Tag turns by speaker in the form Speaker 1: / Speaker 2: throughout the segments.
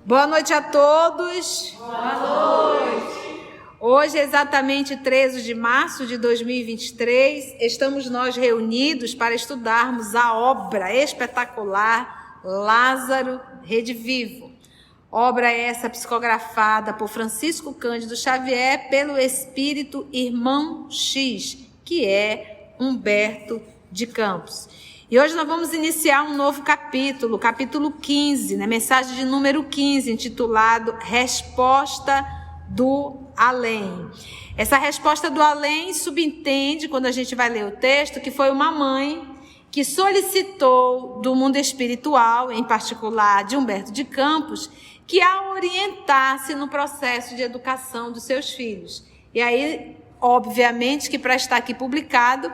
Speaker 1: Boa noite a todos.
Speaker 2: Boa noite.
Speaker 1: Hoje é exatamente 13 de março de 2023. Estamos nós reunidos para estudarmos a obra espetacular Lázaro Redivivo. Obra essa psicografada por Francisco Cândido Xavier pelo espírito Irmão X, que é Humberto de Campos. E hoje nós vamos iniciar um novo capítulo, capítulo 15, né? Mensagem de número 15, intitulado Resposta do Além. Essa resposta do além subentende, quando a gente vai ler o texto, que foi uma mãe que solicitou do mundo espiritual, em particular de Humberto de Campos, que a orientasse no processo de educação dos seus filhos. E aí, obviamente, que para estar aqui publicado,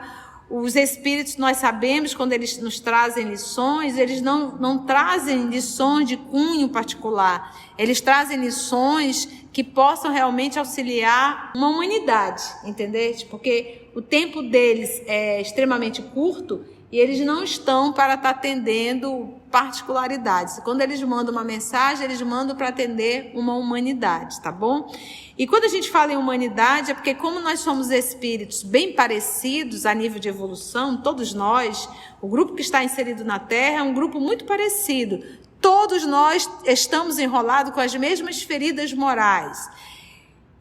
Speaker 1: os espíritos, nós sabemos, quando eles nos trazem lições, eles não trazem lições de cunho particular. Eles trazem lições que possam realmente auxiliar uma humanidade, entendeu? Porque o tempo deles é extremamente curto e eles não estão para estar atendendo particularidades. Quando eles mandam uma mensagem, eles mandam para atender uma humanidade, tá bom? E quando a gente fala em humanidade, é porque como nós somos espíritos bem parecidos a nível de evolução, todos nós, o grupo que está inserido na Terra é um grupo muito parecido. Todos nós estamos enrolados com as mesmas feridas morais.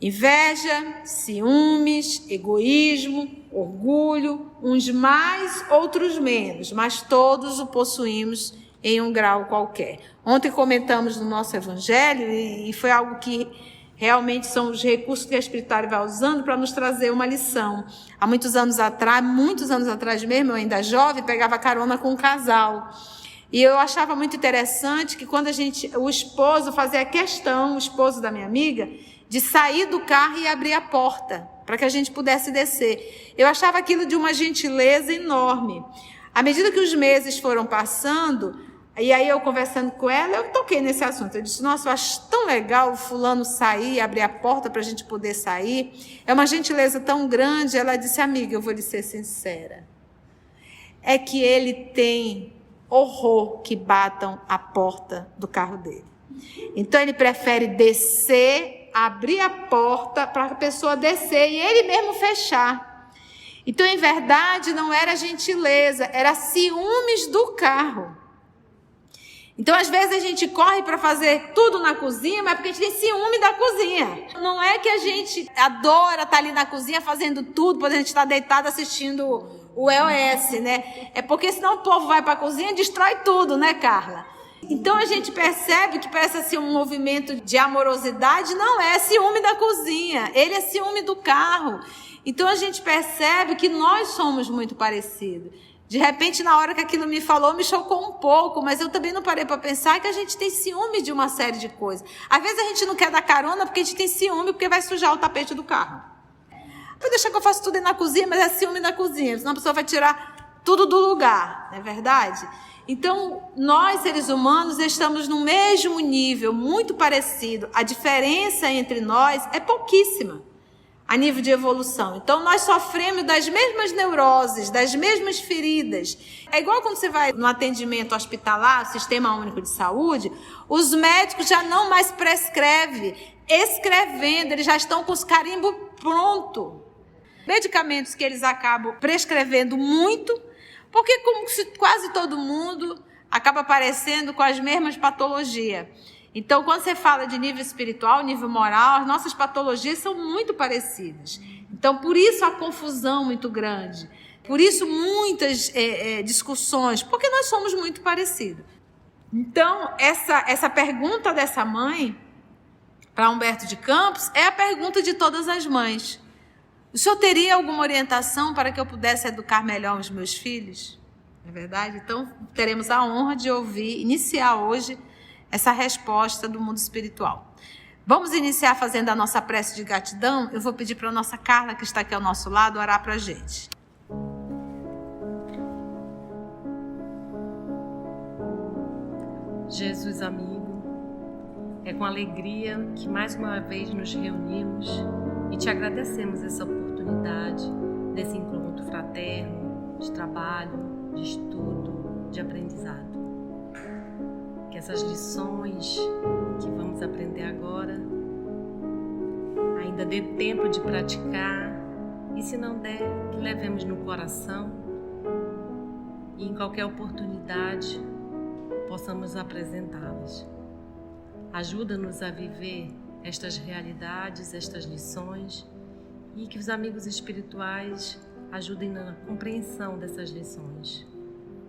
Speaker 1: Inveja, ciúmes, egoísmo, orgulho, uns mais, outros menos, mas todos o possuímos em um grau qualquer. Ontem comentamos no nosso evangelho e foi algo que realmente são os recursos que a espiritualidade vai usando para nos trazer uma lição. Há muitos anos atrás mesmo, eu ainda jovem, pegava carona com um casal. E eu achava muito interessante que quando o esposo fazia questão, o esposo da minha amiga, de sair do carro e abrir a porta, para que a gente pudesse descer. Eu achava aquilo de uma gentileza enorme. À medida que os meses foram passando, e aí eu conversando com ela, eu toquei nesse assunto. Eu disse, nossa, eu acho tão legal o fulano sair e abrir a porta para a gente poder sair. É uma gentileza tão grande. Ela disse, amiga, eu vou lhe ser sincera. É que ele tem horror que batam a porta do carro dele. Então ele prefere descer, abrir a porta para a pessoa descer e ele mesmo fechar. Então, em verdade, não era gentileza, era ciúmes do carro. Então, às vezes a gente corre para fazer tudo na cozinha, mas porque a gente tem ciúme da cozinha. Não é que a gente adora estar ali na cozinha fazendo tudo, quando a gente está deitado assistindo o EOS, né? É porque senão o povo vai para a cozinha e destrói tudo, né, Carla? Então a gente percebe que parece ser um movimento de amorosidade, não é ciúme da cozinha, ele é ciúme do carro. Então a gente percebe que nós somos muito parecidos. De repente, na hora que aquilo me falou, me chocou um pouco, mas eu também não parei para pensar que a gente tem ciúme de uma série de coisas. Às vezes a gente não quer dar carona porque a gente tem ciúme, porque vai sujar o tapete do carro. Vou deixar que eu faço tudo aí na cozinha, mas é ciúme da cozinha, senão a pessoa vai tirar tudo do lugar, não é verdade? Então, nós, seres humanos, estamos no mesmo nível, muito parecido. A diferença entre nós é pouquíssima a nível de evolução. Então, nós sofremos das mesmas neuroses, das mesmas feridas. É igual quando você vai no atendimento hospitalar, Sistema Único de Saúde, os médicos já não mais prescrevem, escrevendo, eles já estão com os carimbos prontos. Medicamentos que eles acabam prescrevendo muito, porque como se quase todo mundo acaba aparecendo com as mesmas patologias. Então, quando você fala de nível espiritual, nível moral, as nossas patologias são muito parecidas. Então, por isso a confusão muito grande. Por isso muitas discussões, porque nós somos muito parecidos. Então, essa pergunta dessa mãe para Humberto de Campos é a pergunta de todas as mães. O senhor teria alguma orientação para que eu pudesse educar melhor os meus filhos? Não é verdade? Então, teremos a honra de iniciar hoje essa resposta do mundo espiritual. Vamos iniciar fazendo a nossa prece de gratidão? Eu vou pedir para a nossa Carla, que está aqui ao nosso lado, orar para a gente.
Speaker 2: Jesus amigo, é com alegria que mais uma vez nos reunimos e te agradecemos essa oportunidade desse encontro fraterno, de trabalho, de estudo, de aprendizado. Que essas lições que vamos aprender agora ainda dê tempo de praticar, e se não der, que levemos no coração e em qualquer oportunidade possamos apresentá-las. Ajuda-nos a viver estas realidades, estas lições, e que os amigos espirituais ajudem na compreensão dessas lições.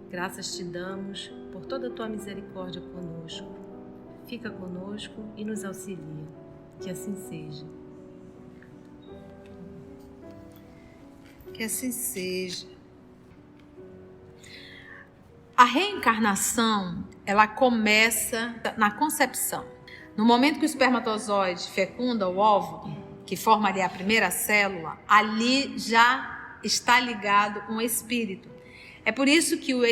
Speaker 2: Graças te damos por toda a tua misericórdia conosco. Fica conosco e nos auxilia. Que assim seja.
Speaker 1: Que assim seja. A reencarnação, ela começa na concepção. No momento que o espermatozoide fecunda o óvulo, que forma ali a primeira célula, ali já está ligado um espírito. É por isso que o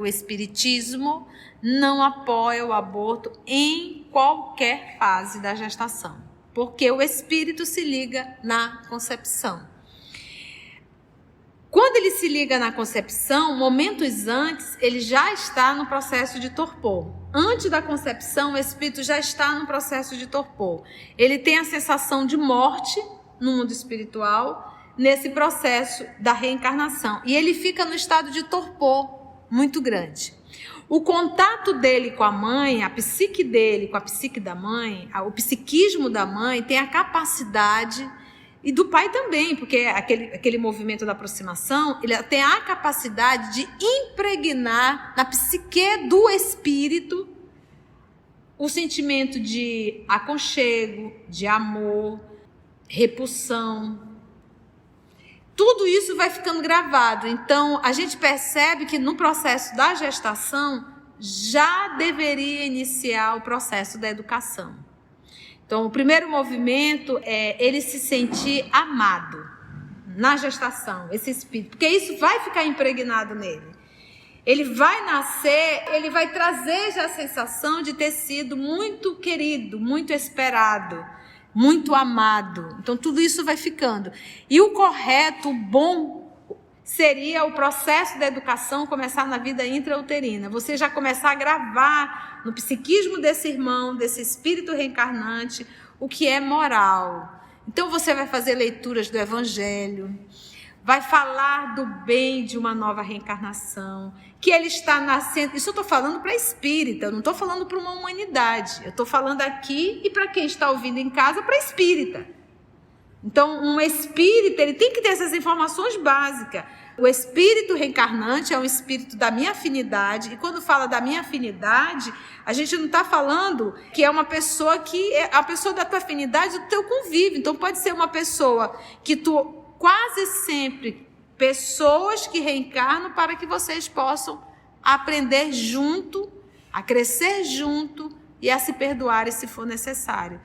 Speaker 1: espiritismo, não apoia o aborto em qualquer fase da gestação, porque o espírito se liga na concepção. Quando ele se liga na concepção, momentos antes, ele já está no processo de torpor. Antes da concepção, o espírito já está no processo de torpor. Ele tem a sensação de morte no mundo espiritual, nesse processo da reencarnação. E ele fica no estado de torpor muito grande. O contato dele com a mãe, a psique dele com a psique da mãe, o psiquismo da mãe tem a capacidade, e do pai também, porque aquele movimento da aproximação, ele tem a capacidade de impregnar na psique do espírito o sentimento de aconchego, de amor, repulsão. Tudo isso vai ficando gravado. Então, a gente percebe que no processo da gestação já deveria iniciar o processo da educação. Então, o primeiro movimento é ele se sentir amado na gestação, esse espírito, porque isso vai ficar impregnado nele. Ele vai nascer, ele vai trazer já a sensação de ter sido muito querido, muito esperado, muito amado. Então, tudo isso vai ficando. E o correto, o bom, seria o processo da educação começar na vida intrauterina. Você já começar a gravar no psiquismo desse irmão, desse espírito reencarnante, o que é moral. Então você vai fazer leituras do Evangelho, vai falar do bem de uma nova reencarnação, que ele está nascendo. Isso eu estou falando para espírita, eu não estou falando para uma humanidade. Eu estou falando aqui, e para quem está ouvindo em casa, para espírita. Então, um espírita, ele tem que ter essas informações básicas. O espírito reencarnante é um espírito da minha afinidade, e quando fala da minha afinidade, a gente não está falando que é uma pessoa que é a pessoa da tua afinidade, do teu convívio. Então, pode ser uma pessoa que tu quase sempre, pessoas que reencarnam para que vocês possam aprender junto, a crescer junto e a se perdoarem se for necessário.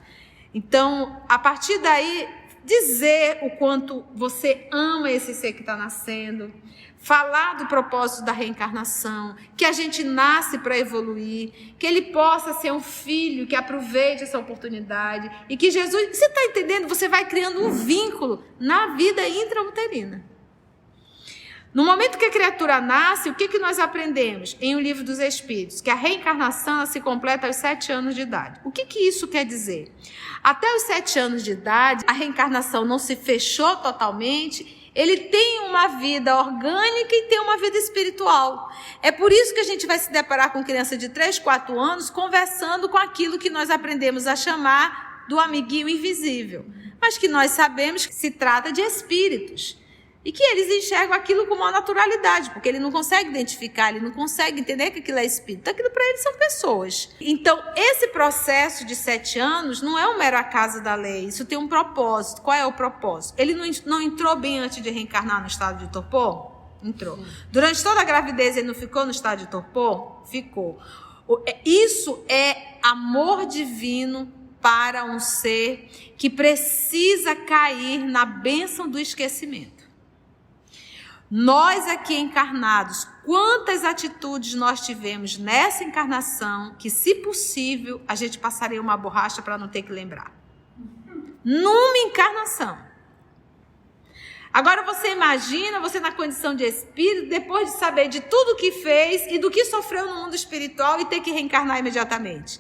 Speaker 1: Então, a partir daí, dizer o quanto você ama esse ser que está nascendo, falar do propósito da reencarnação, que a gente nasce para evoluir, que ele possa ser um filho que aproveite essa oportunidade, e que Jesus, você está entendendo? Você vai criando um vínculo na vida intrauterina. No momento que a criatura nasce, o que nós aprendemos em O Livro dos Espíritos? Que a reencarnação ela se completa aos 7 anos de idade. O que isso quer dizer? Até os 7 anos de idade, a reencarnação não se fechou totalmente, ele tem uma vida orgânica e tem uma vida espiritual. É por isso que a gente vai se deparar com criança de 3, 4 anos conversando com aquilo que nós aprendemos a chamar do amiguinho invisível, mas que nós sabemos que se trata de espíritos. E que eles enxergam aquilo com uma naturalidade, porque ele não consegue identificar, ele não consegue entender que aquilo é espírito. Aquilo para eles são pessoas. Então, esse processo de 7 anos não é um mero acaso da lei, isso tem um propósito. Qual é o propósito? Ele não entrou bem antes de reencarnar no estado de torpor? Entrou. Durante toda a gravidez ele não ficou no estado de torpor? Ficou. Isso é amor divino para um ser que precisa cair na bênção do esquecimento. Nós aqui encarnados, quantas atitudes nós tivemos nessa encarnação que, se possível, a gente passaria uma borracha para não ter que lembrar. Numa encarnação. Agora você imagina, você na condição de espírito, depois de saber de tudo que fez e do que sofreu no mundo espiritual e ter que reencarnar imediatamente.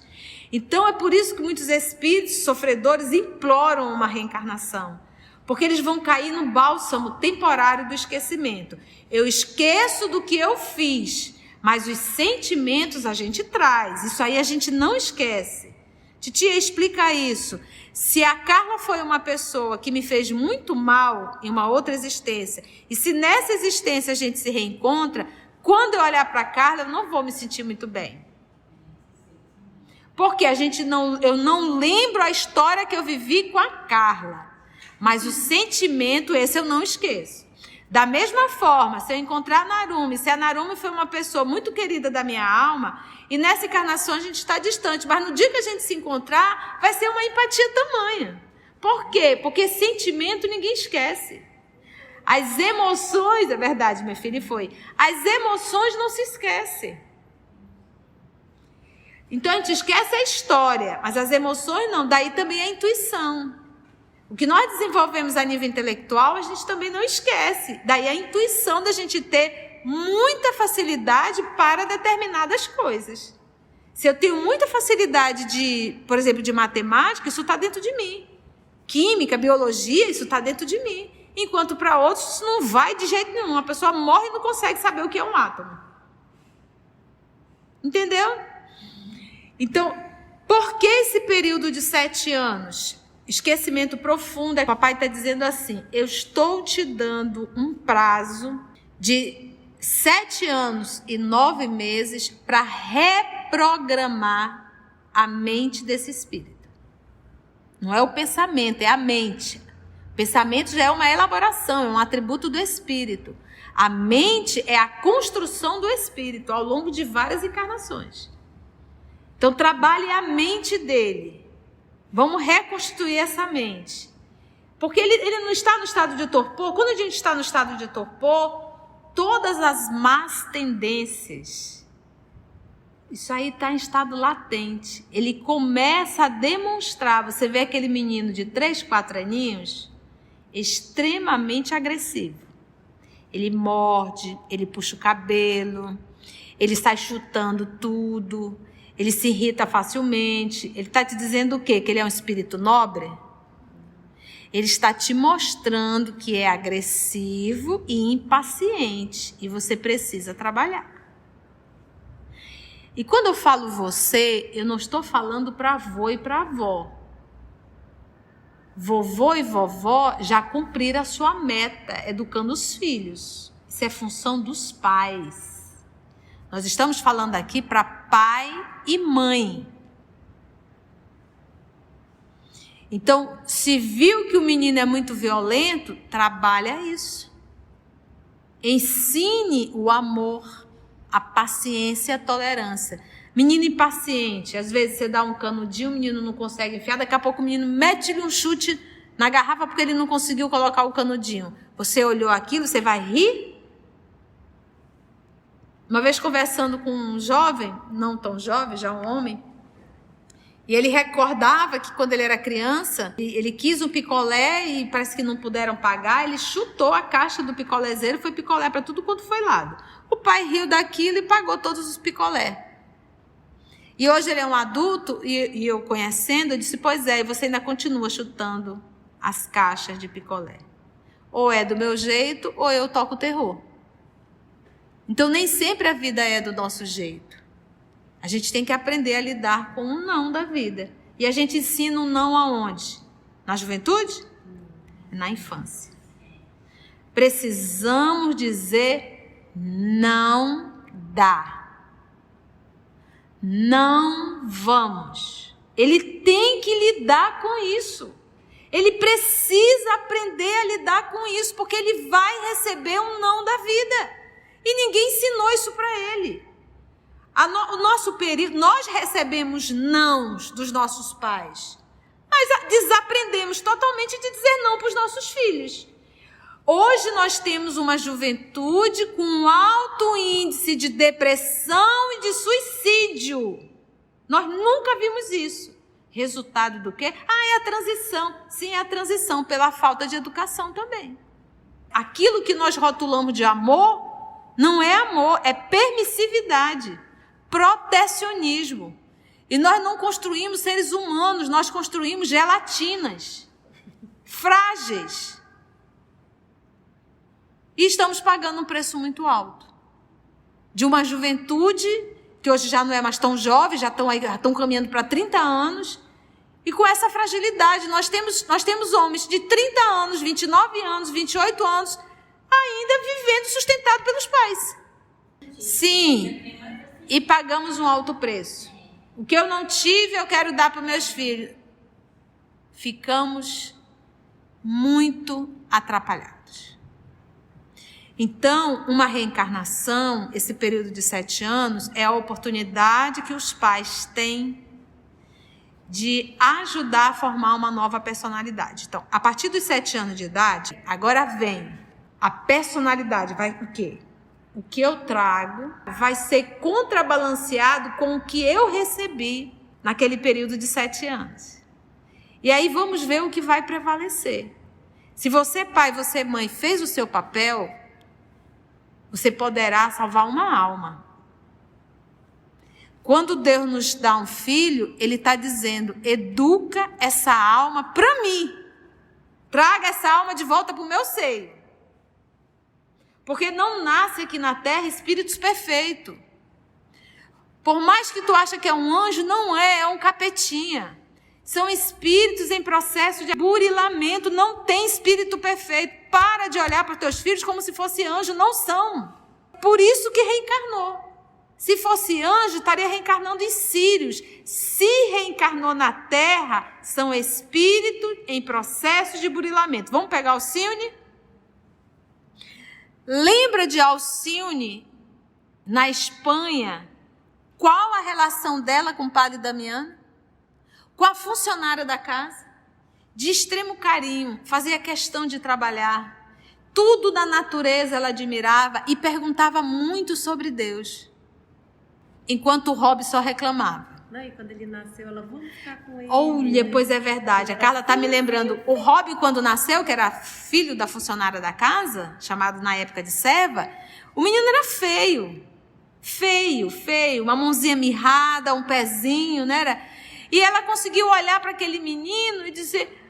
Speaker 1: Então é por isso que muitos espíritos sofredores imploram uma reencarnação. Porque eles vão cair no bálsamo temporário do esquecimento. Eu esqueço do que eu fiz, mas os sentimentos a gente traz. Isso aí a gente não esquece. Titia, explica isso. Se a Carla foi uma pessoa que me fez muito mal em uma outra existência, e se nessa existência a gente se reencontra, quando eu olhar para a Carla, eu não vou me sentir muito bem. Porque eu não lembro a história que eu vivi com a Carla. Mas o sentimento, esse eu não esqueço. Da mesma forma, se eu encontrar a Narumi, se a Narumi foi uma pessoa muito querida da minha alma, e nessa encarnação a gente está distante, mas no dia que a gente se encontrar, vai ser uma empatia tamanha. Por quê? Porque sentimento ninguém esquece. As emoções, é verdade, minha filha, foi. As emoções não se esquecem. Então a gente esquece a história, mas as emoções não, daí também a intuição. O que nós desenvolvemos a nível intelectual, a gente também não esquece. Daí a intuição da gente ter muita facilidade para determinadas coisas. Se eu tenho muita facilidade por exemplo, de matemática, isso está dentro de mim. Química, biologia, isso está dentro de mim. Enquanto para outros isso não vai de jeito nenhum. A pessoa morre e não consegue saber o que é um átomo. Entendeu? Então, por que esse período de 7 anos? Esquecimento profundo. O papai está dizendo assim: eu estou te dando um prazo de 7 anos e 9 meses para reprogramar a mente desse espírito. Não é o pensamento, é a mente. O pensamento já é uma elaboração, é um atributo do espírito. A mente é a construção do espírito ao longo de várias encarnações. Então trabalhe a mente dele. Vamos reconstituir essa mente. Porque ele não está no estado de torpor. Quando a gente está no estado de torpor, todas as más tendências, isso aí está em estado latente. Ele começa a demonstrar. Você vê aquele menino de 3, 4 aninhos, extremamente agressivo. Ele morde, ele puxa o cabelo, ele sai chutando tudo. Ele se irrita facilmente. Ele está te dizendo o quê? Que ele é um espírito nobre? Ele está te mostrando que é agressivo e impaciente. E você precisa trabalhar. E quando eu falo você, eu não estou falando para avô e para avó. Vovô e vovó já cumpriram a sua meta, educando os filhos. Isso é função dos pais. Nós estamos falando aqui para pai e mãe. Então, se viu que o menino é muito violento, trabalha isso. Ensine o amor, a paciência e a tolerância. Menino impaciente, às vezes você dá um canudinho, o menino não consegue enfiar, daqui a pouco o menino mete-lhe um chute na garrafa porque ele não conseguiu colocar o canudinho. Você olhou aquilo, você vai rir? Uma vez conversando com um jovem, não tão jovem, já um homem, e ele recordava que quando ele era criança, ele quis um picolé e parece que não puderam pagar, ele chutou a caixa do picolézeiro, foi picolé para tudo quanto foi lado. O pai riu daquilo e pagou todos os picolé. E hoje ele é um adulto, e eu conhecendo, eu disse, pois é, e você ainda continua chutando as caixas de picolé. Ou é do meu jeito, ou eu toco o terror. Então, nem sempre a vida é do nosso jeito. A gente tem que aprender a lidar com o não da vida. E a gente ensina o não aonde? Na juventude? Na infância. Precisamos dizer não dá. Não vamos. Ele tem que lidar com isso. Ele precisa aprender a lidar com isso, porque ele vai receber um não da vida. E ninguém ensinou isso para ele. O nosso período, nós recebemos nãos dos nossos pais, mas desaprendemos totalmente de dizer não para os nossos filhos. Hoje nós temos uma juventude com um alto índice de depressão e de suicídio. Nós nunca vimos isso. Resultado do quê? É a transição. Sim, é a transição pela falta de educação também. Aquilo que nós rotulamos de amor não é amor, é permissividade, protecionismo. E nós não construímos seres humanos, nós construímos gelatinas, frágeis. E estamos pagando um preço muito alto. De uma juventude, que hoje já não é mais tão jovem, já estão caminhando para 30 anos, e com essa fragilidade, nós temos homens de 30 anos, 29 anos, 28 anos, ainda vivendo sustentado pelos pais. Sim, e pagamos um alto preço. O que eu não tive, eu quero dar para os meus filhos. Ficamos muito atrapalhados. Então, uma reencarnação, esse período de 7 anos, é a oportunidade que os pais têm de ajudar a formar uma nova personalidade. Então, a partir dos 7 anos de idade, agora vem a personalidade, vai o quê? O que eu trago vai ser contrabalanceado com o que eu recebi naquele período de 7 anos. E aí vamos ver o que vai prevalecer. Se você, pai, você, mãe, fez o seu papel, você poderá salvar uma alma. Quando Deus nos dá um filho, Ele está dizendo, educa essa alma para mim. Traga essa alma de volta para o meu seio. Porque não nasce aqui na terra espíritos perfeitos. Por mais que tu acha que é um anjo, não é, é um capetinha. São espíritos em processo de burilamento, não tem espírito perfeito. Para de olhar para os teus filhos como se fosse anjo, não são. Por isso que reencarnou. Se fosse anjo, estaria reencarnando em sírios. Se reencarnou na terra, são espíritos em processo de burilamento. Vamos pegar Alcione? Lembra de Alcione, na Espanha? Qual a relação dela com o padre Damiano? Com a funcionária da casa? De extremo carinho, fazia questão de trabalhar. Tudo da natureza ela admirava e perguntava muito sobre Deus. Enquanto o Rob só reclamava.
Speaker 2: Não, e quando ele nasceu, ela, vamos ficar com ele.
Speaker 1: Olha, pois é verdade. A Carla está me lembrando. O Rob, quando nasceu, que era filho da funcionária da casa, chamado na época de serva, o menino era feio. Feio, feio. Uma mãozinha mirrada, um pezinho, né? E ela conseguiu olhar para aquele menino e dizer,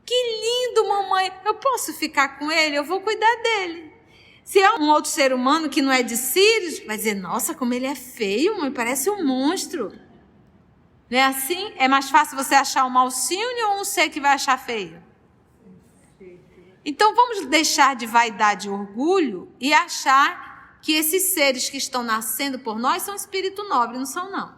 Speaker 1: que lindo, mamãe. Eu posso ficar com ele? Eu vou cuidar dele. Se é um outro ser humano que não é de Sírios, vai dizer, nossa, como ele é feio, mãe, parece um monstro. Não é assim? É mais fácil você achar um Alcione ou um ser que vai achar feio? Então vamos deixar de vaidade e orgulho e achar que esses seres que estão nascendo por nós são espírito nobre, não são não.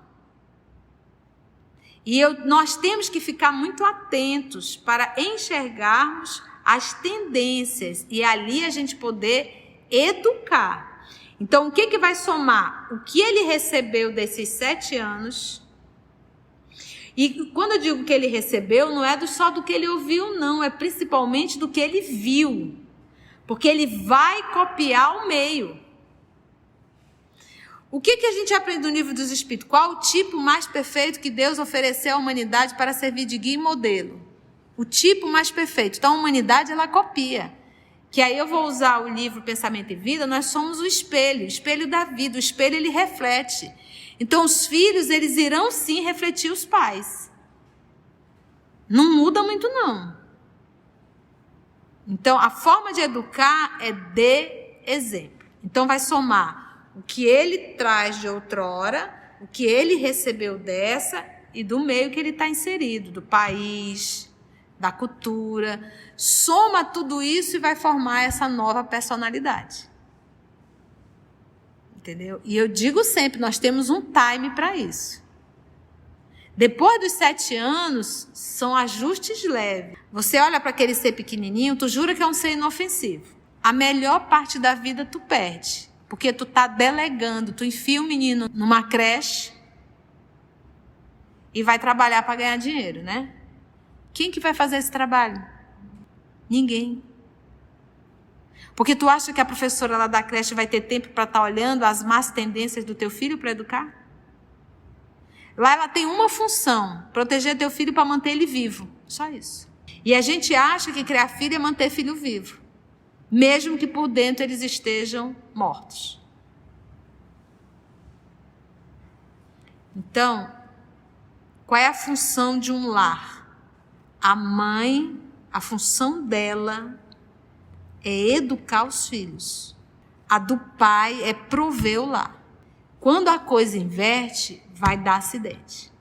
Speaker 1: E nós temos que ficar muito atentos para enxergarmos as tendências e ali a gente poder educar. Então o que vai somar? O que ele recebeu desses 7 anos. E quando eu digo que ele recebeu, não é só do que ele ouviu, não. É principalmente do que ele viu. Porque ele vai copiar o meio. O que a gente aprende no livro dos Espíritos? Qual o tipo mais perfeito que Deus ofereceu à humanidade para servir de guia e modelo? O tipo mais perfeito. Então a humanidade, ela copia. Que aí eu vou usar o livro Pensamento e Vida, nós somos o espelho da vida. O espelho, ele reflete. Então, os filhos, eles irão sim refletir os pais. Não muda muito, não. Então, a forma de educar é de exemplo. Então, vai somar o que ele traz de outrora, o que ele recebeu dessa e do meio que ele está inserido, do país, da cultura. Soma tudo isso e vai formar essa nova personalidade. Entendeu? E eu digo sempre, nós temos um time para isso. Depois dos 7 anos, são ajustes leves. Você olha para aquele ser pequenininho, tu jura que é um ser inofensivo. A melhor parte da vida tu perde, porque tu tá delegando, tu enfia o menino numa creche e vai trabalhar para ganhar dinheiro, né? Quem que vai fazer esse trabalho? Ninguém. Porque tu acha que a professora lá da creche vai ter tempo para estar olhando as más tendências do teu filho para educar? Lá ela tem uma função, proteger teu filho para manter ele vivo. Só isso. E a gente acha que criar filho é manter filho vivo. mesmo que por dentro eles estejam mortos. Então, qual é a função de um lar? A mãe, a função dela é educar os filhos. A do pai é prover o lar. Quando a coisa inverte, vai dar acidente.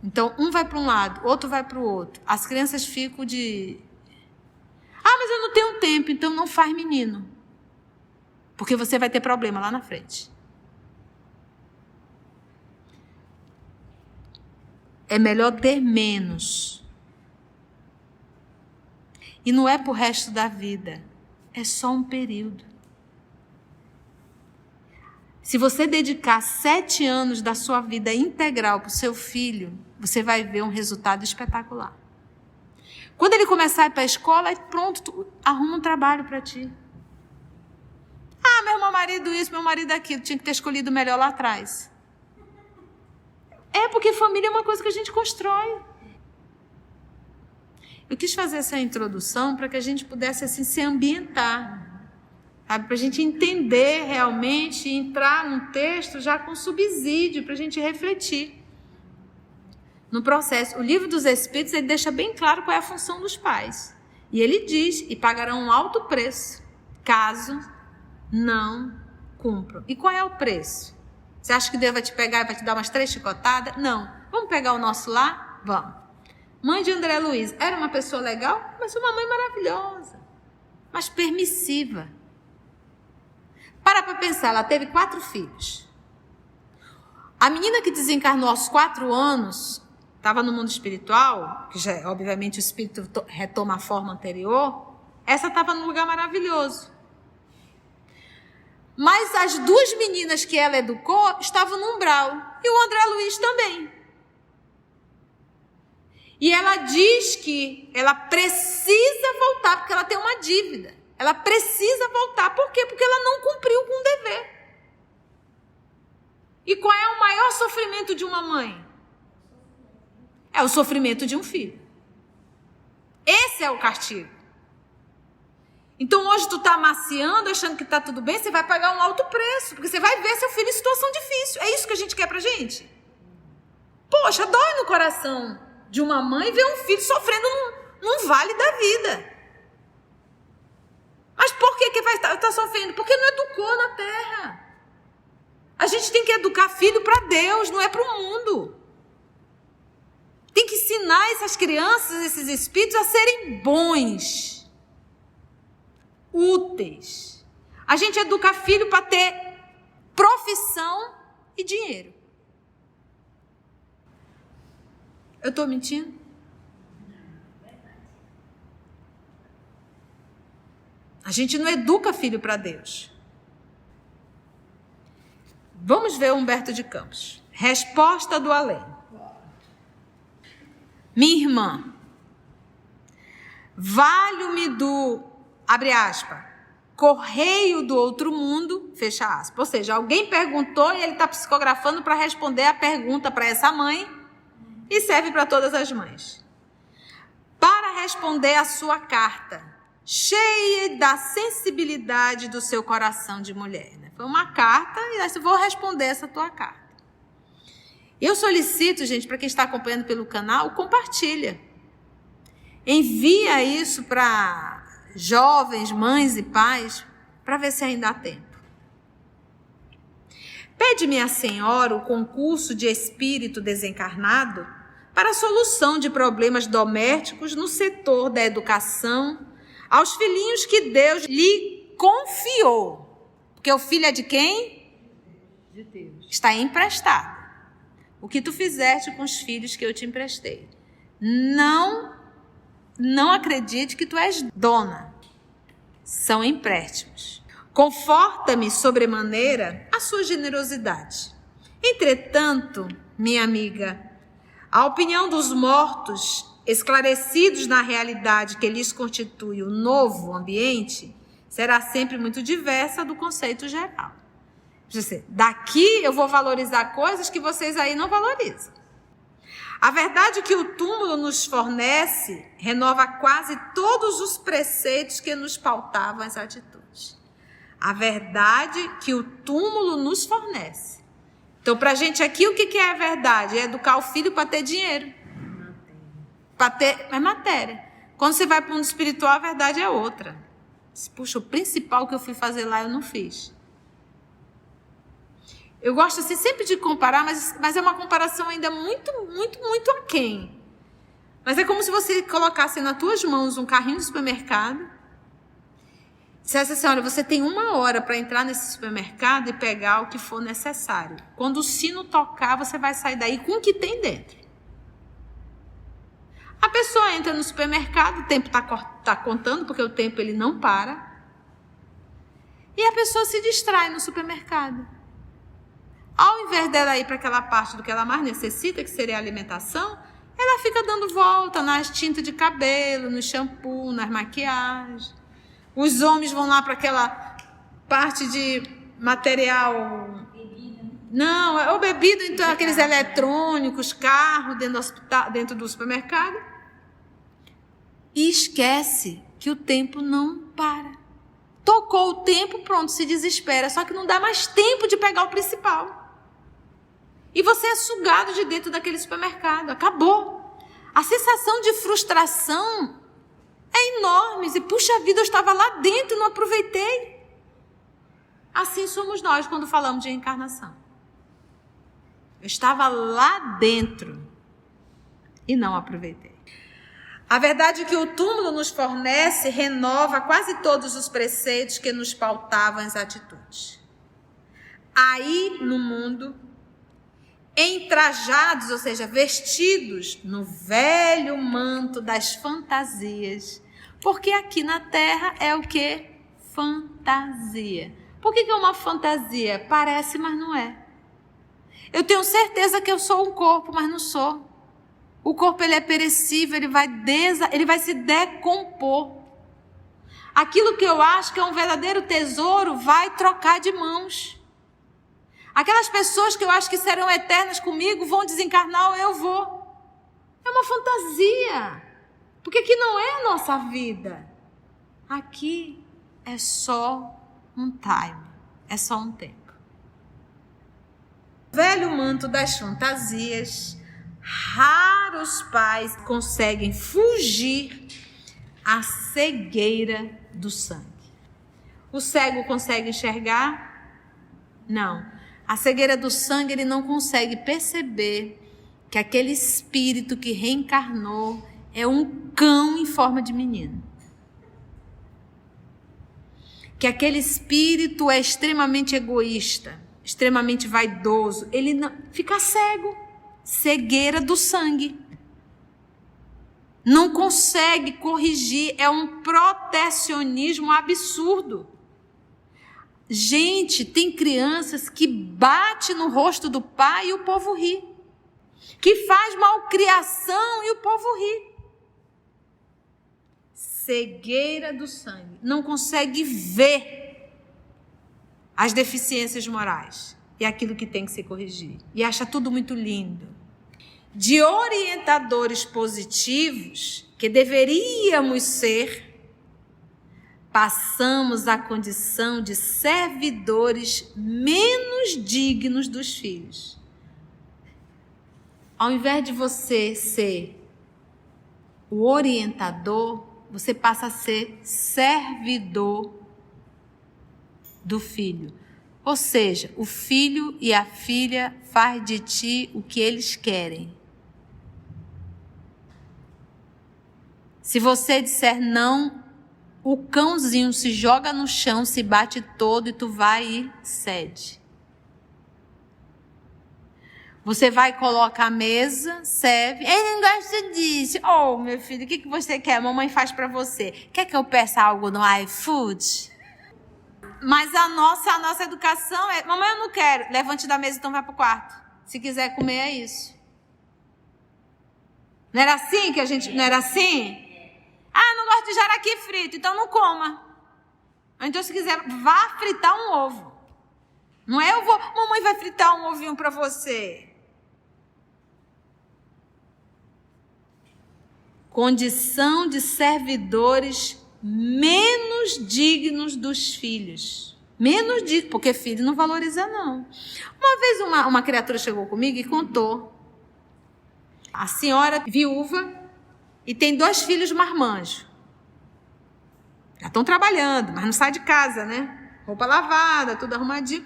Speaker 1: Então, um vai para um lado, outro vai para o outro. As crianças ficam de... mas eu não tenho tempo, então não faz menino. Porque você vai ter problema lá na frente. É melhor ter menos. E não é para o resto da vida. É só um período. Se você dedicar 7 anos da sua vida integral para o seu filho, você vai ver um resultado espetacular. Quando ele começar a ir para a escola, pronto, tu arruma um trabalho para ti. Meu marido isso, meu marido aquilo. Tinha que ter escolhido melhor lá atrás. Porque família é uma coisa que a gente constrói. Eu quis fazer essa introdução para que a gente pudesse assim, se ambientar. Para a gente entender realmente e entrar num texto já com subsídio, para a gente refletir no processo. O Livro dos Espíritos ele deixa bem claro qual é a função dos pais. E ele diz, e pagarão um alto preço, caso não cumpram. E qual é o preço? Você acha que Deus vai te pegar e vai te dar umas 3 chicotadas? Não. Vamos pegar o nosso lá? Vamos. Mãe de André Luiz era uma pessoa legal, mas uma mãe maravilhosa, mas permissiva. Para pensar, ela teve 4 filhos. A menina que desencarnou aos 4 anos, estava no mundo espiritual, que já, obviamente o espírito retoma a forma anterior, essa estava num lugar maravilhoso. Mas as 2 meninas que ela educou estavam no umbral, e o André Luiz também. E ela diz que ela precisa voltar, porque ela tem uma dívida. Ela precisa voltar. Por quê? Porque ela não cumpriu com o dever. E qual é o maior sofrimento de uma mãe? É o sofrimento de um filho. Esse é o castigo. Então hoje tu tá amaciando, achando que tá tudo bem, você vai pagar um alto preço, porque você vai ver seu filho em situação difícil. É isso que a gente quer pra gente? Poxa, dói no coração de uma mãe ver um filho sofrendo num vale da vida. Mas por que vai estar sofrendo? Porque não educou na terra. A gente tem que educar filho para Deus, não é para o mundo. Tem que ensinar essas crianças, esses espíritos a serem bons, úteis. A gente educa filho para ter profissão e dinheiro. Eu estou mentindo? A gente não educa filho para Deus. Vamos ver Humberto de Campos. Resposta do além. Minha irmã, valho-me do, abre aspas, correio do outro mundo, fecha aspas. Ou seja, alguém perguntou e ele está psicografando para responder a pergunta para essa mãe e serve para todas as mães. Para responder a sua carta, cheia da sensibilidade do seu coração de mulher. Né? Foi uma carta e eu vou responder essa tua carta. Eu solicito, gente, para quem está acompanhando pelo canal, compartilha. Envia isso para jovens, mães e pais, para ver se ainda há tempo. Pede-me a senhora o concurso de espírito desencarnado para a solução de problemas domésticos no setor da educação aos filhinhos que Deus lhe confiou. Porque o filho é de quem? De Deus. Está emprestado. O que tu fizeste com os filhos que eu te emprestei. Não acredite que tu és dona. São empréstimos. Conforta-me sobremaneira a sua generosidade. Entretanto, minha amiga, a opinião dos mortos esclarecidos na realidade que lhes constitui o novo ambiente, será sempre muito diversa do conceito geral. Daqui eu vou valorizar coisas que vocês aí não valorizam. A verdade que o túmulo nos fornece renova quase todos os preceitos que nos pautavam as atitudes. A verdade que o túmulo nos fornece. Então, para a gente aqui, o que é a verdade? É educar o filho para ter dinheiro. É matéria. Quando você vai para o mundo espiritual, a verdade é outra. Puxa, o principal que eu fui fazer lá, eu não fiz. Eu gosto assim, sempre de comparar, mas é uma comparação ainda muito, muito, muito aquém. Mas é como se você colocasse nas tuas mãos um carrinho de supermercado. Dissesse assim, olha, você tem 1 hora para entrar nesse supermercado e pegar o que for necessário. Quando o sino tocar, você vai sair daí com o que tem dentro. A pessoa entra no supermercado, o tempo está contando, porque o tempo ele não para. E a pessoa se distrai no supermercado. Ao invés dela ir para aquela parte do que ela mais necessita, que seria a alimentação, ela fica dando volta nas tintas de cabelo, no shampoo, nas maquiagens. Os homens vão lá para aquela parte de material... Não, é o bebida, então aqueles eletrônicos, carro dentro do supermercado. E esquece que o tempo não para. Tocou o tempo, pronto, se desespera. Só que não dá mais tempo de pegar o principal. E você é sugado de dentro daquele supermercado. Acabou. A sensação de frustração é enorme. E puxa vida, eu estava lá dentro e não aproveitei. Assim somos nós quando falamos de reencarnação. Eu estava lá dentro e não aproveitei. A verdade que o túmulo nos fornece renova quase todos os preceitos que nos pautavam as atitudes. Aí no mundo, entrajados, ou seja, vestidos no velho manto das fantasias. Porque aqui na Terra é o que? Fantasia. Por que é uma fantasia? Parece, mas não é. Eu tenho certeza que eu sou um corpo, mas não sou. O corpo ele é perecível, ele vai se decompor. Aquilo que eu acho que é um verdadeiro tesouro vai trocar de mãos. Aquelas pessoas que eu acho que serão eternas comigo vão desencarnar ou eu vou. É uma fantasia. Porque aqui não é a nossa vida. Aqui é só um time, é só um tempo. Velho manto das fantasias, raros pais conseguem fugir à cegueira do sangue. O cego consegue enxergar? Não. A cegueira do sangue, ele não consegue perceber que aquele espírito que reencarnou é um cão em forma de menino. Que aquele espírito é extremamente egoísta, extremamente vaidoso, ele não, fica cego, cegueira do sangue. Não consegue corrigir, é um protecionismo absurdo. Gente, tem crianças que bate no rosto do pai e o povo ri. Que faz malcriação e o povo ri. Cegueira do sangue, não consegue ver as deficiências morais e aquilo que tem que se corrigir. E acha tudo muito lindo. De orientadores positivos, que deveríamos ser, passamos à condição de servidores menos dignos dos filhos. Ao invés de você ser o orientador, você passa a ser servidor do filho. Ou seja, o filho e a filha faz de ti o que eles querem. Se você disser não, o cãozinho se joga no chão, se bate todo e tu vai e cede. Você vai colocar a mesa, serve. Ele não gosta disso. Oh, meu filho, o que você quer? A mamãe faz para você. Quer que eu peça algo no iFood? Mas a nossa educação é... Mamãe, eu não quero. Levante da mesa, então vai pro quarto. Se quiser comer, é isso. Não era assim que a gente... Não era assim? Ah, eu não gosto de jaraqui frito, então não coma. Então, se quiser, vá fritar um ovo. Não é eu vou... Mamãe vai fritar um ovinho para você. condição de servidores menos dignos dos filhos. Menos dignos, porque filho não valoriza não. Uma vez uma criatura chegou comigo e contou. A senhora viúva e tem 2 filhos marmanjos. Já estão trabalhando, mas não sai de casa, né? Roupa lavada, tudo arrumadinho.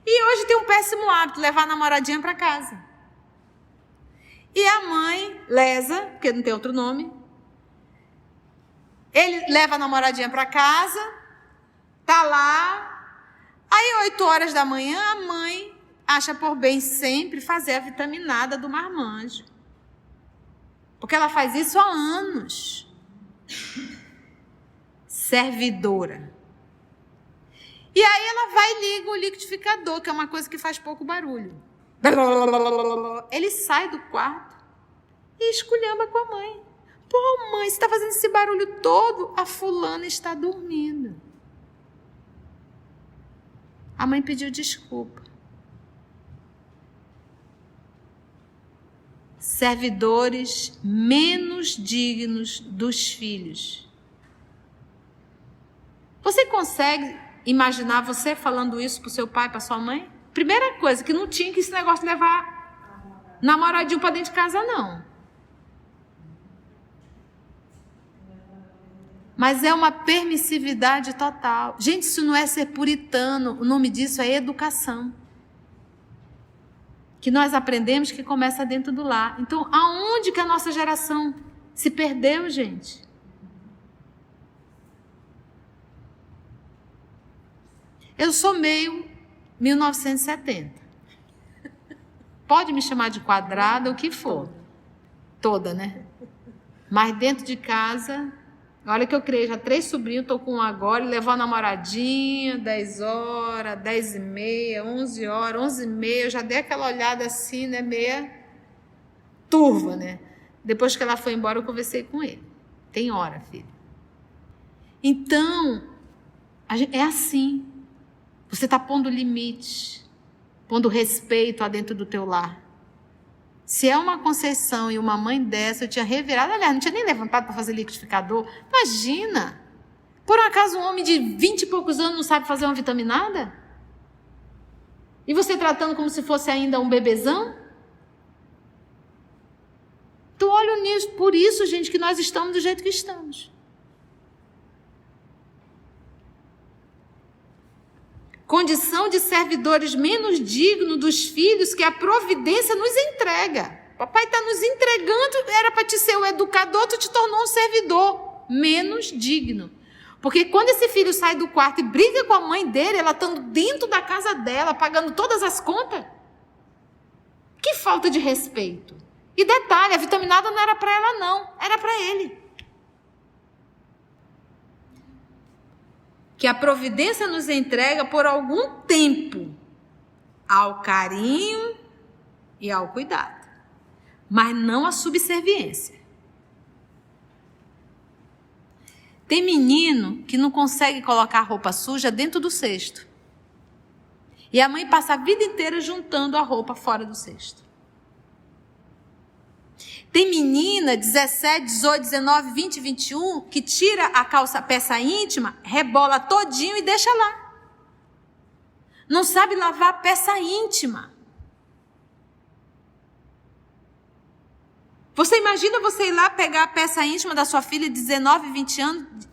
Speaker 1: E hoje tem um péssimo hábito, levar a namoradinha para casa. E a mãe, lesa, porque não tem outro nome, ele leva a namoradinha para casa, tá lá. Aí 8 horas da manhã a mãe acha por bem sempre fazer a vitaminada do marmanjo. Porque ela faz isso há anos. Servidora. E aí ela vai e liga o liquidificador, que é uma coisa que faz pouco barulho. Ele sai do quarto e esculhamba com a mãe. Pô, mãe, você está fazendo esse barulho todo? A fulana está dormindo. A mãe pediu desculpa. Servidores menos dignos dos filhos. Você consegue imaginar você falando isso para o seu pai, para sua mãe? Primeira coisa, que não tinha que esse negócio de levar namoradinho para dentro de casa, não. Mas é uma permissividade total. Gente, isso não é ser puritano, o nome disso é educação. Que nós aprendemos que começa dentro do lar. Então, aonde que a nossa geração se perdeu, gente? Eu sou meio 1970. Pode me chamar de quadrada, o que for. Toda, né? Mas dentro de casa, olha que eu criei já 3 sobrinhos, estou com um agora, e levou a namoradinha, 10 horas, 10h30, 11 horas, 11h30, eu já dei aquela olhada assim, né, meia turva, né? Depois que ela foi embora, eu conversei com ele. Tem hora, filho. Então, é assim. Você está pondo limite, pondo respeito adentro do teu lar. Se é uma Conceição e uma mãe dessa, eu tinha revirado, aliás, não tinha nem levantado para fazer liquidificador. Imagina! Por um acaso um homem de 20 e poucos anos não sabe fazer uma vitaminada? E você tratando como se fosse ainda um bebezão? Então olha nisso, por isso, gente, que nós estamos do jeito que estamos. Condição de servidores menos dignos dos filhos que a providência nos entrega. Papai está nos entregando, era para te ser o educador, tu te tornou um servidor menos digno. Porque quando esse filho sai do quarto e briga com a mãe dele, ela estando dentro da casa dela, pagando todas as contas, que falta de respeito. E detalhe, a vitaminada não era para ela não, era para ele. Que a providência nos entrega por algum tempo ao carinho e ao cuidado, mas não à subserviência. Tem menino que não consegue colocar roupa suja dentro do cesto. E a mãe passa a vida inteira juntando a roupa fora do cesto. Tem menina, 17, 18, 19, 20, 21, que tira a calça, a peça íntima, rebola todinho e deixa lá. Não sabe lavar a peça íntima. Você imagina você ir lá pegar a peça íntima da sua filha de 19, 20 anos,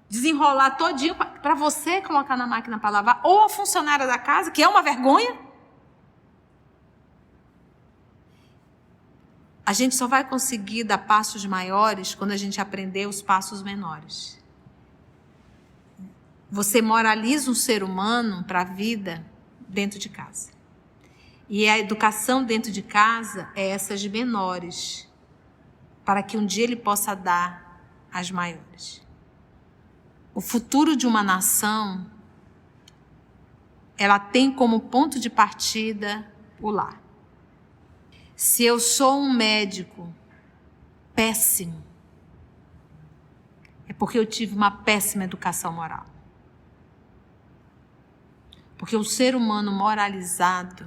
Speaker 1: desenrolar todinho para você colocar na máquina para lavar, ou a funcionária da casa, que é uma vergonha? A gente só vai conseguir dar passos maiores quando a gente aprender os passos menores. Você moraliza um ser humano para a vida dentro de casa. E a educação dentro de casa é essas de menores, para que um dia ele possa dar as maiores. O futuro de uma nação, ela tem como ponto de partida o lar. Se eu sou um médico péssimo, é porque eu tive uma péssima educação moral. Porque o ser humano moralizado,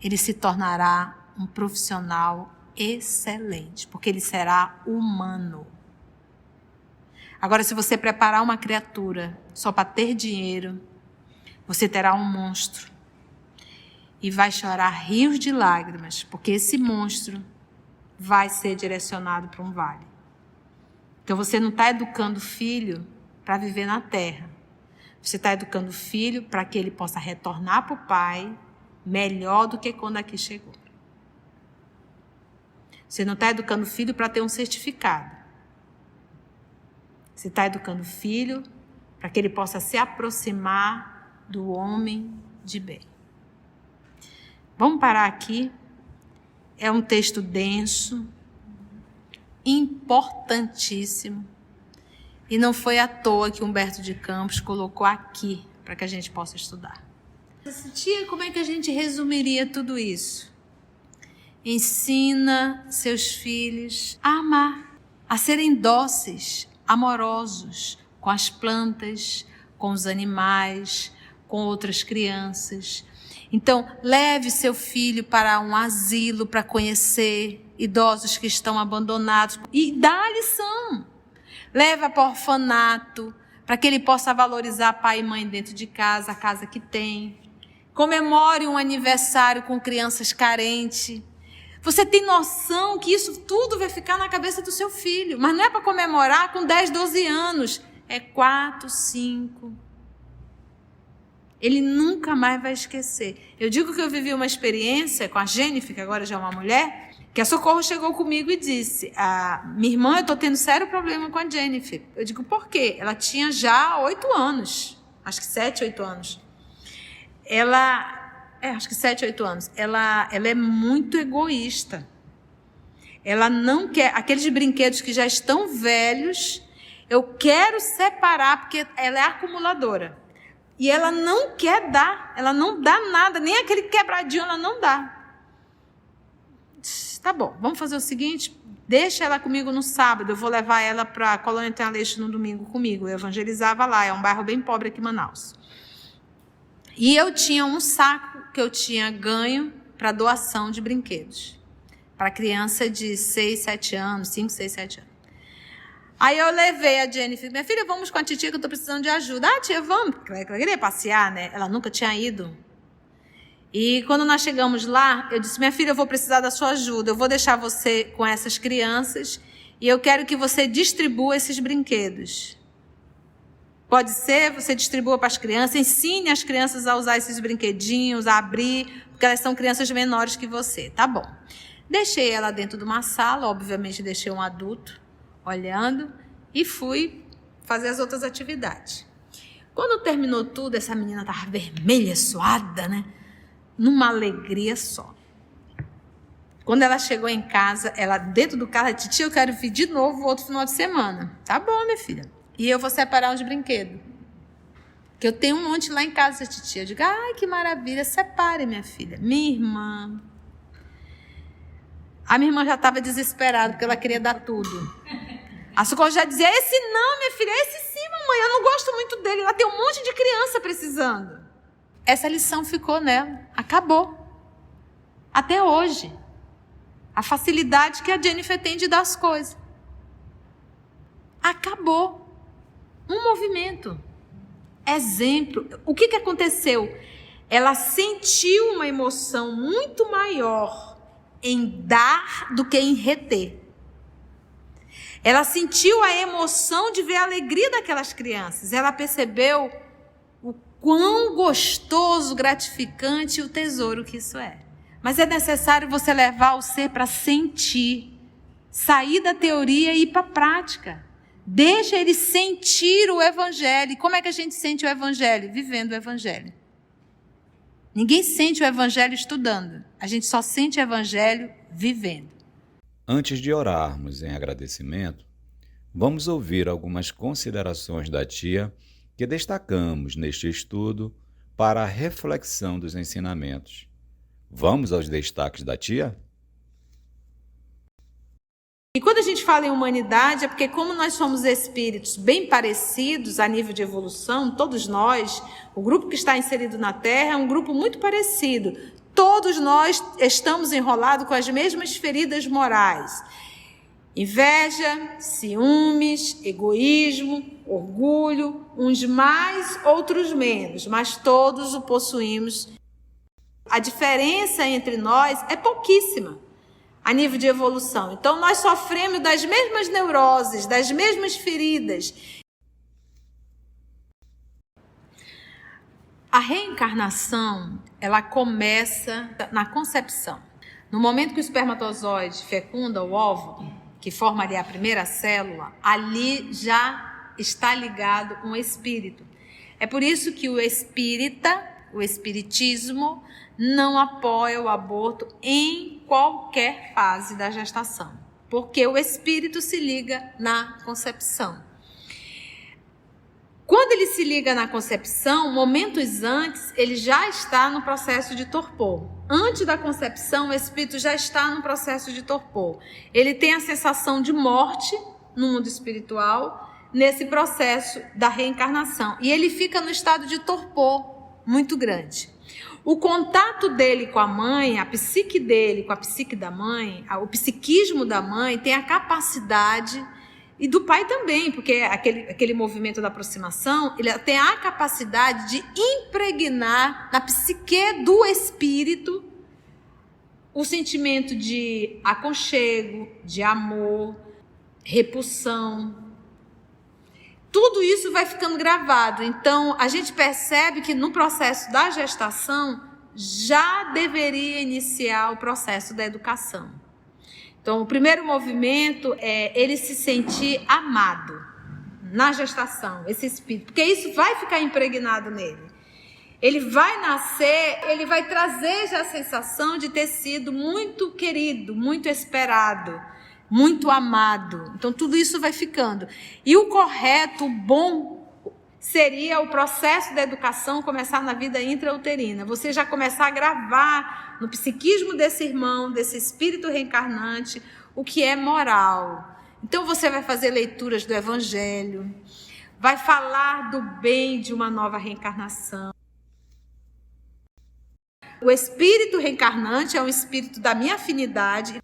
Speaker 1: ele se tornará um profissional excelente, porque ele será humano. Agora, se você preparar uma criatura só para ter dinheiro, você terá um monstro e vai chorar rios de lágrimas, porque esse monstro vai ser direcionado para um vale. Então, você não está educando o filho para viver na terra. Você está educando o filho para que ele possa retornar para o pai melhor do que quando aqui chegou. Você não está educando o filho para ter um certificado. Você está educando o filho para que ele possa se aproximar do homem de bem. Vamos parar aqui. É um texto denso, importantíssimo. E não foi à toa que Humberto de Campos colocou aqui para que a gente possa estudar. Tia, como é que a gente resumiria tudo isso? Ensina seus filhos a amar, a serem dóceis, amorosos com as plantas, com os animais, com outras crianças. Então, leve seu filho para um asilo para conhecer idosos que estão abandonados e dá a lição. Leva para o orfanato para que ele possa valorizar pai e mãe dentro de casa, a casa que tem. Comemore um aniversário com crianças carentes. Você tem noção que isso tudo vai ficar na cabeça do seu filho. Mas não é para comemorar com 10, 12 anos. É 4, 5. Ele nunca mais vai esquecer. Eu digo que eu vivi uma experiência com a Jennifer, que agora já é uma mulher, que a Socorro chegou comigo e disse: minha irmã, eu estou tendo sério problema com a Jennifer. Eu digo, por quê? Ela tinha já 8 anos. Acho que 7, 8 anos. Acho que 7, 8 anos. Ela é muito egoísta. Ela não quer... Aqueles brinquedos que já estão velhos, eu quero separar, porque ela é acumuladora. E ela não quer dar. Ela não dá nada. Nem aquele quebradinho ela não dá. Tá bom, vamos fazer o seguinte. Deixa ela comigo no sábado. Eu vou levar ela para a Colônia Tem Aleixo no domingo comigo. Eu evangelizava lá. É um bairro bem pobre aqui em Manaus. E eu tinha um saco que eu tinha ganho para doação de brinquedos. Para criança de 6, 7 anos, 5, 6, 7 anos. Aí eu levei a Jennifer. Minha filha, vamos com a titia que eu estou precisando de ajuda. Tia, vamos. Ela queria passear, né? Ela nunca tinha ido. E quando nós chegamos lá, eu disse, minha filha, eu vou precisar da sua ajuda. Eu vou deixar você com essas crianças e eu quero que você distribua esses brinquedos. Pode ser, você distribua para as crianças, ensine as crianças a usar esses brinquedinhos, a abrir, porque elas são crianças menores que você. Tá bom. Deixei ela dentro de uma sala, obviamente deixei um adulto olhando e fui fazer as outras atividades. Quando terminou tudo, essa menina estava vermelha, suada, né? Numa alegria só. Quando ela chegou em casa, ela dentro do carro, titia, eu quero vir de novo outro final de semana. Tá bom, minha filha. E eu vou separar uns brinquedos. Que eu tenho um monte lá em casa, titia. Eu digo, ai, que maravilha, separe, minha filha. Minha irmã. A minha irmã já estava desesperada, porque ela queria dar tudo. A Socorro já dizia, esse não, minha filha, esse sim, mamãe, eu não gosto muito dele. Lá tem um monte de criança precisando. Essa lição ficou nela. Acabou. Até hoje. A facilidade que a Jennifer tem de dar as coisas. Acabou. Um movimento. Exemplo. O que aconteceu? Ela sentiu uma emoção muito maior em dar do que em reter. Ela sentiu a emoção de ver a alegria daquelas crianças. Ela percebeu o quão gostoso, gratificante e o tesouro que isso é. Mas é necessário você levar o ser para sentir. Sair da teoria e ir para a prática. Deixa ele sentir o evangelho. E como é que a gente sente o evangelho? Vivendo o evangelho. Ninguém sente o evangelho estudando. A gente só sente o evangelho vivendo.
Speaker 3: Antes de orarmos em agradecimento, vamos ouvir algumas considerações da tia que destacamos neste estudo para a reflexão dos ensinamentos. Vamos aos destaques da tia?
Speaker 1: E quando a gente fala em humanidade, é porque como nós somos espíritos bem parecidos a nível de evolução, todos nós, o grupo que está inserido na Terra é um grupo muito parecido. todos nós estamos enrolados com as mesmas feridas morais. Inveja, ciúmes, egoísmo, orgulho, uns mais, outros menos, mas todos o possuímos. A diferença entre nós é pouquíssima a nível de evolução. Então, nós sofremos das mesmas neuroses, das mesmas feridas. A reencarnação, ela começa na concepção. No momento que o espermatozoide fecunda o óvulo, que forma ali a primeira célula, ali já está ligado um espírito. É por isso que o espiritismo, não apoia o aborto em qualquer fase da gestação, porque o espírito se liga na concepção. Quando ele se liga na concepção, momentos antes, ele já está no processo de torpor. Antes da concepção, o espírito já está no processo de torpor. Ele tem a sensação de morte no mundo espiritual, nesse processo da reencarnação. E ele fica no estado de torpor muito grande. O contato dele com a mãe, a psique dele com a psique da mãe, o psiquismo da mãe tem a capacidade, e do pai também, porque aquele movimento da aproximação, ele tem a capacidade de impregnar na psique do espírito o sentimento de aconchego, de amor, repulsão. Tudo isso vai ficando gravado. Então, a gente percebe que no processo da gestação já deveria iniciar o processo da educação. Então, o primeiro movimento é ele se sentir amado na gestação, esse espírito, porque isso vai ficar impregnado nele. Ele vai nascer, ele vai trazer já a sensação de ter sido muito querido, muito esperado, muito amado. Então, tudo isso vai ficando. E o correto, o bom, seria o processo da educação começar na vida intrauterina. Você já começar a gravar no psiquismo desse irmão, desse espírito reencarnante, o que é moral. Então, você vai fazer leituras do Evangelho, vai falar do bem de uma nova reencarnação. O espírito reencarnante é um espírito da minha afinidade.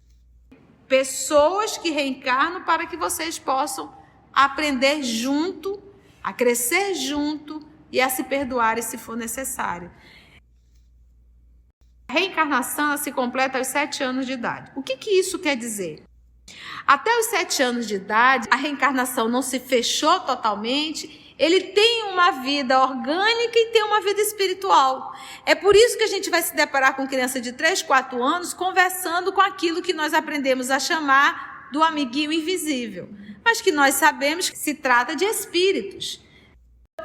Speaker 1: Pessoas que reencarnam para que vocês possam aprender junto, a crescer junto e a se perdoarem se for necessário. A reencarnação ela se completa aos 7 anos de idade. O que isso quer dizer? Até os 7 anos de idade, a reencarnação não se fechou totalmente, ele tem uma vida orgânica e tem uma vida espiritual. É por isso que a gente vai se deparar com criança de 3, 4 anos conversando com aquilo que nós aprendemos a chamar do amiguinho invisível, mas que nós sabemos que se trata de espíritos.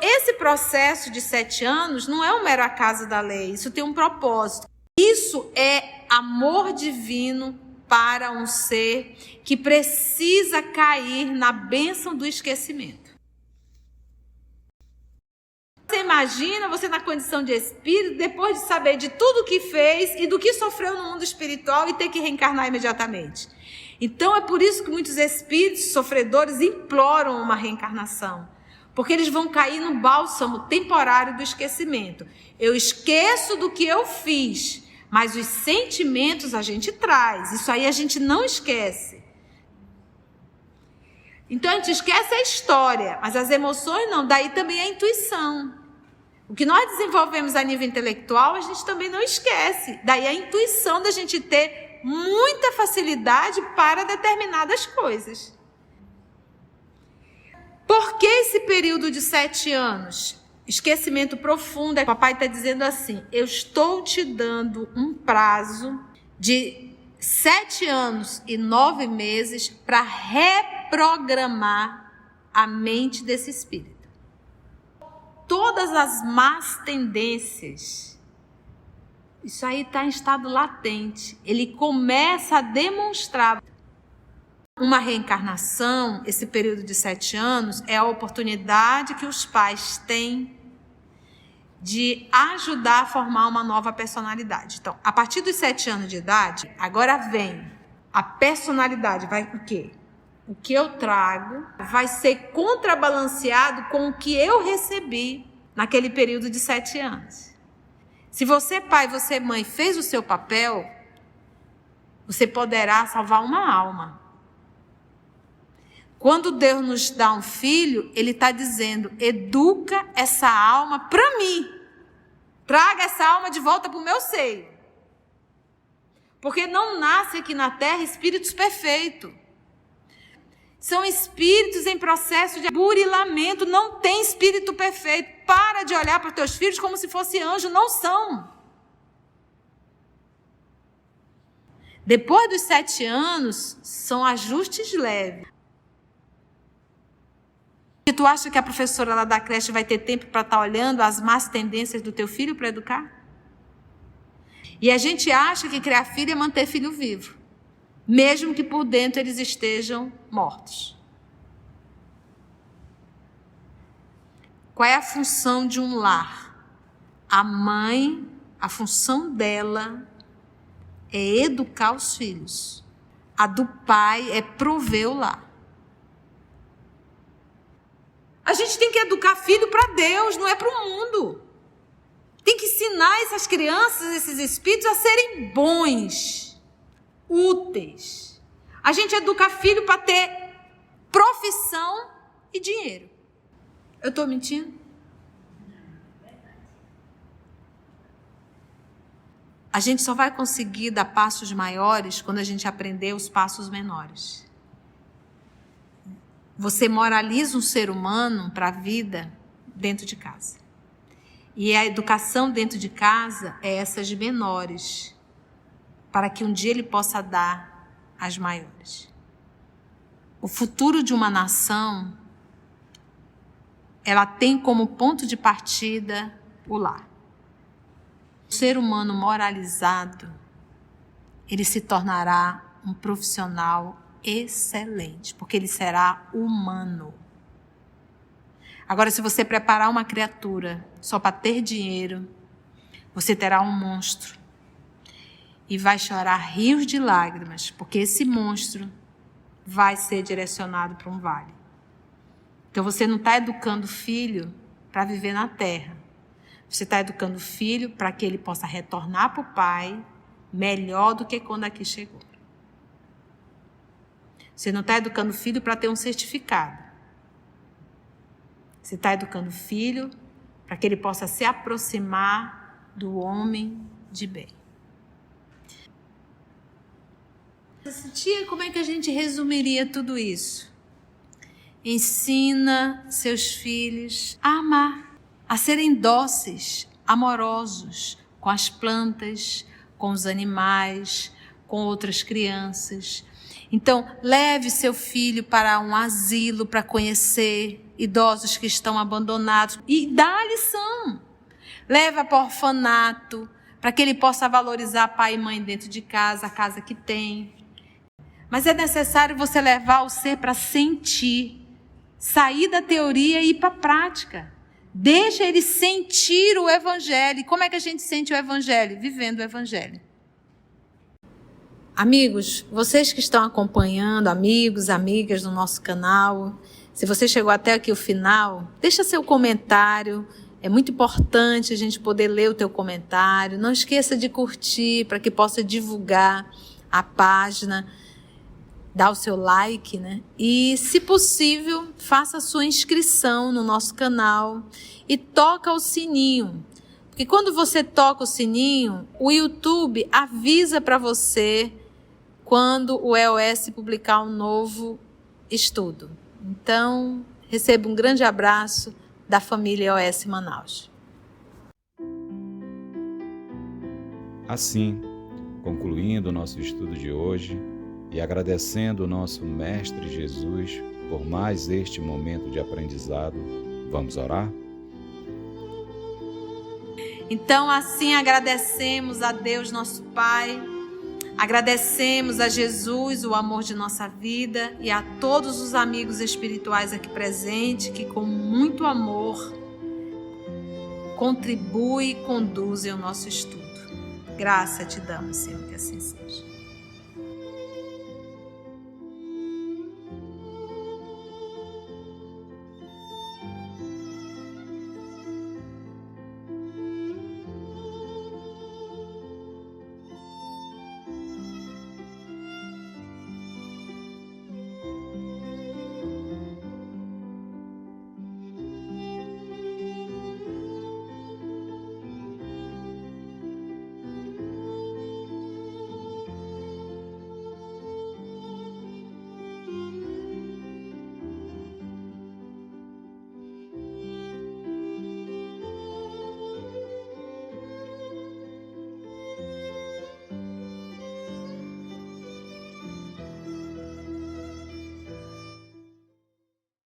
Speaker 1: Esse processo de 7 anos não é um mero acaso da lei, isso tem um propósito. Isso é amor divino para um ser que precisa cair na bênção do esquecimento. Você imagina você na condição de espírito, depois de saber de tudo que fez e do que sofreu no mundo espiritual e ter que reencarnar imediatamente. Então é por isso que muitos espíritos sofredores imploram uma reencarnação, porque eles vão cair no bálsamo temporário do esquecimento. Eu esqueço do que eu fiz, mas os sentimentos a gente traz, isso aí a gente não esquece. Então a gente esquece a história, mas as emoções não, daí também a intuição. O que nós desenvolvemos a nível intelectual, a gente também não esquece. Daí a intuição da gente ter muita facilidade para determinadas coisas. Por que esse período de 7 anos? Esquecimento profundo. O papai está dizendo assim, eu estou te dando um prazo de 7 anos e 9 meses para reprogramar a mente desse espírito. Todas as más tendências, isso aí está em estado latente. Ele começa a demonstrar. Uma reencarnação, esse período de 7 anos, é a oportunidade que os pais têm de ajudar a formar uma nova personalidade. Então, a partir dos 7 anos de idade, agora vem a personalidade, vai o quê? O que eu trago vai ser contrabalanceado com o que eu recebi naquele período de 7 anos. Se você, pai, você, mãe, fez o seu papel, você poderá salvar uma alma. Quando Deus nos dá um filho, Ele está dizendo, educa essa alma para mim. Traga essa alma de volta para o meu seio. Porque não nasce aqui na terra espíritos perfeitos. São espíritos em processo de burilamento, não tem espírito perfeito. Para de olhar para os teus filhos como se fosse anjo, não são. Depois dos 7 anos, são ajustes leves. E tu acha que a professora lá da creche vai ter tempo para estar olhando as más tendências do teu filho para educar? E a gente acha que criar filho é manter filho vivo, mesmo que por dentro eles estejam mortos. Qual é a função de um lar? A mãe, a função dela é educar os filhos. A do pai é prover o lar. A gente tem que educar filho para Deus, não é para o mundo. Tem que ensinar essas crianças, esses espíritos a serem bons, úteis. A gente educa filho para ter profissão e dinheiro. Eu estou mentindo? A gente só vai conseguir dar passos maiores quando a gente aprender os passos menores. Você moraliza um ser humano para a vida dentro de casa. E a educação dentro de casa é essas menores, para que um dia ele possa dar as maiores. O futuro de uma nação, ela tem como ponto de partida o lar. O ser humano moralizado, ele se tornará um profissional excelente, porque ele será humano. Agora, se você preparar uma criatura só para ter dinheiro, você terá um monstro e vai chorar rios de lágrimas, porque esse monstro vai ser direcionado para um vale. Então, você não está educando o filho para viver na terra. Você está educando o filho para que ele possa retornar para o pai melhor do que quando aqui chegou. Você não está educando o filho para ter um certificado. Você está educando o filho para que ele possa se aproximar do homem de bem. Tia, como é que a gente resumiria tudo isso? Ensina seus filhos a amar, a serem dóceis, amorosos com as plantas, com os animais, com outras crianças. Então, leve seu filho para um asilo para conhecer idosos que estão abandonados e dá a lição. Leva para o orfanato para que ele possa valorizar pai e mãe dentro de casa, a casa que tem. Mas é necessário você levar o ser para sentir, sair da teoria e ir para a prática. Deixa ele sentir o evangelho. E como é que a gente sente o evangelho? Vivendo o evangelho. Amigos, vocês que estão acompanhando, amigos, amigas do nosso canal, se você chegou até aqui o final, deixa seu comentário. É muito importante a gente poder ler o teu comentário. Não esqueça de curtir para que possa divulgar a página. Dá o seu like, né? E, se possível, faça a sua inscrição no nosso canal e toca o sininho. Porque quando você toca o sininho, o YouTube avisa para você quando o EOS publicar um novo estudo. Então, receba um grande abraço da família EOS Manaus.
Speaker 3: Assim, concluindo o nosso estudo de hoje e agradecendo o nosso Mestre Jesus por mais este momento de aprendizado, vamos orar?
Speaker 1: Então, assim agradecemos a Deus, nosso Pai, agradecemos a Jesus, o amor de nossa vida, e a todos os amigos espirituais aqui presentes, que com muito amor contribuem e conduzem o nosso estudo. Graça te damos, Senhor, que assim seja.